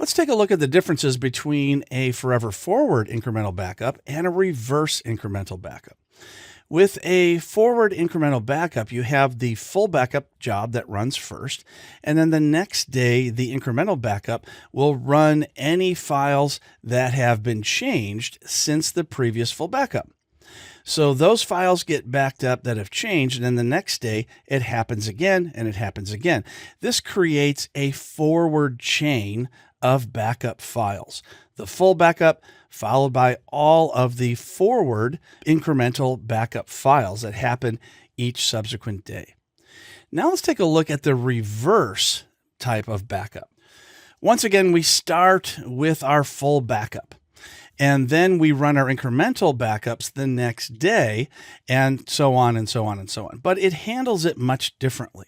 Let's take a look at the differences between a forever forward incremental backup and a reverse incremental backup. With a forward incremental backup, you have the full backup job that runs first, and then the next day, the incremental backup will run any files that have been changed since the previous full backup. So those files get backed up that have changed, and then the next day it happens again and it happens again. This creates a forward chain of backup files. The full backup followed by all of the forward incremental backup files that happen each subsequent day. Now let's take a look at the reverse type of backup. Once again, we start with our full backup. And then we run our incremental backups the next day, and so on and so on and so on. But it handles it much differently.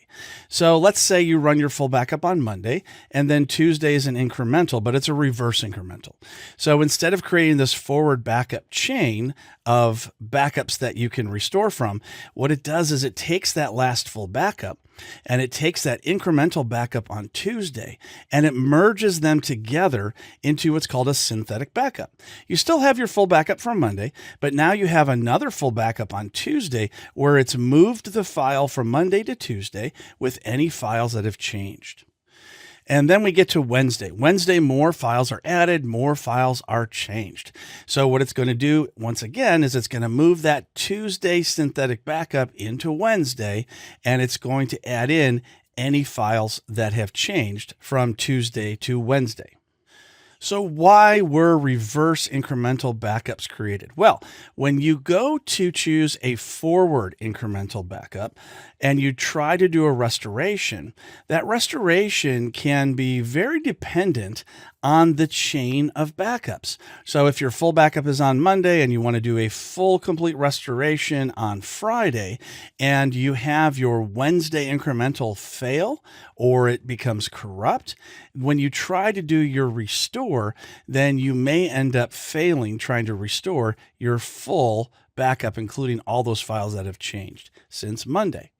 So let's say you run your full backup on Monday, and then Tuesday is an incremental, but it's a reverse incremental. So instead of creating this forward backup chain of backups that you can restore from, what it does is it takes that last full backup and it takes that incremental backup on Tuesday and it merges them together into what's called a synthetic backup. You still have your full backup from Monday, but now you have another full backup on Tuesday where it's moved the file from Monday to Tuesday with any files that have changed. And then we get to Wednesday. Wednesday, more files are added, more files are changed. So what it's going to do, once again, is it's going to move that Tuesday synthetic backup into Wednesday, and it's going to add in any files that have changed from Tuesday to Wednesday. So why were reverse incremental backups created? Well, when you go to choose a forward incremental backup and you try to do a restoration, that restoration can be very dependent on the chain of backups. So if your full backup is on Monday and you want to do a full complete restoration on Friday and you have your Wednesday incremental fail or it becomes corrupt, when you try to do your restore, then you may end up failing trying to restore your full backup, including all those files that have changed since Monday.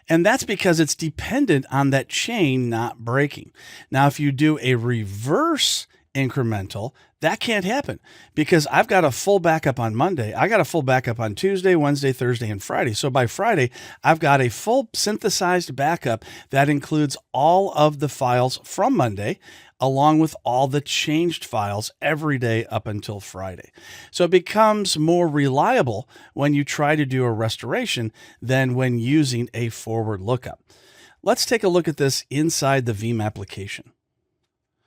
And that's because it's dependent on that chain not breaking. Now, if you do a reverse incremental, that can't happen because I've got a full backup on Monday. I got a full backup on Tuesday, Wednesday, Thursday, and Friday. So by Friday, I've got a full synthesized backup that includes all of the files from Monday, along with all the changed files every day up until Friday. So it becomes more reliable when you try to do a restoration than when using a forward lookup. Let's take a look at this inside the Veeam application.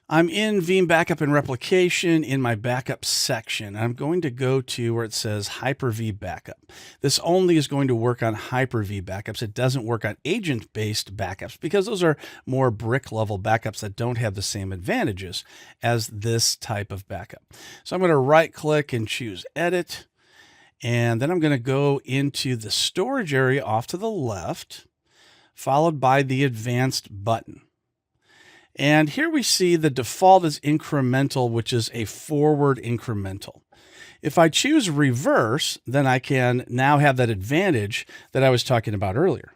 I'm in Veeam Backup and Replication in my backup section. I'm going to go to where it says Hyper-V Backup. This only is going to work on Hyper-V backups. It doesn't work on agent-based backups because those are more brick-level backups that don't have the same advantages as this type of backup. So I'm going to right-click and choose Edit, and then I'm going to go into the storage area off to the left, followed by the Advanced button. And here we see the default is incremental, which is a forward incremental. If I choose reverse, then I can now have that advantage that I was talking about earlier.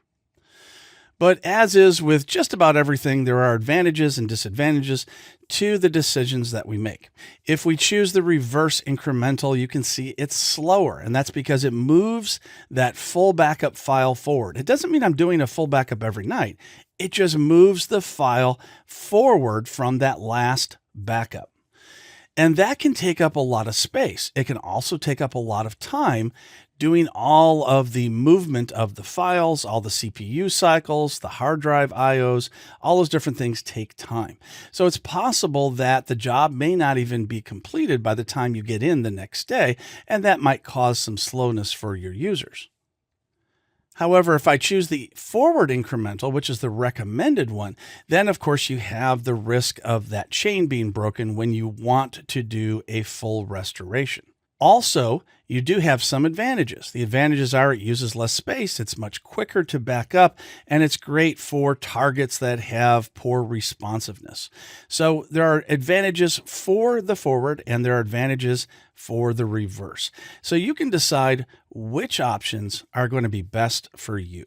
But as is with just about everything, there are advantages and disadvantages to the decisions that we make. If we choose the reverse incremental, you can see it's slower, and that's because it moves that full backup file forward. It doesn't mean I'm doing a full backup every night. It just moves the file forward from that last backup. And that can take up a lot of space. It can also take up a lot of time doing all of the movement of the files, all the CPU cycles, the hard drive IOs, all those different things take time. So it's possible that the job may not even be completed by the time you get in the next day, and that might cause some slowness for your users. However, if I choose the forward incremental, which is the recommended one, then of course you have the risk of that chain being broken when you want to do a full restoration. Also, you do have some advantages. The advantages are it uses less space, it's much quicker to back up, and it's great for targets that have poor responsiveness. So there are advantages for the forward and there are advantages for the reverse. So you can decide which options are going to be best for you.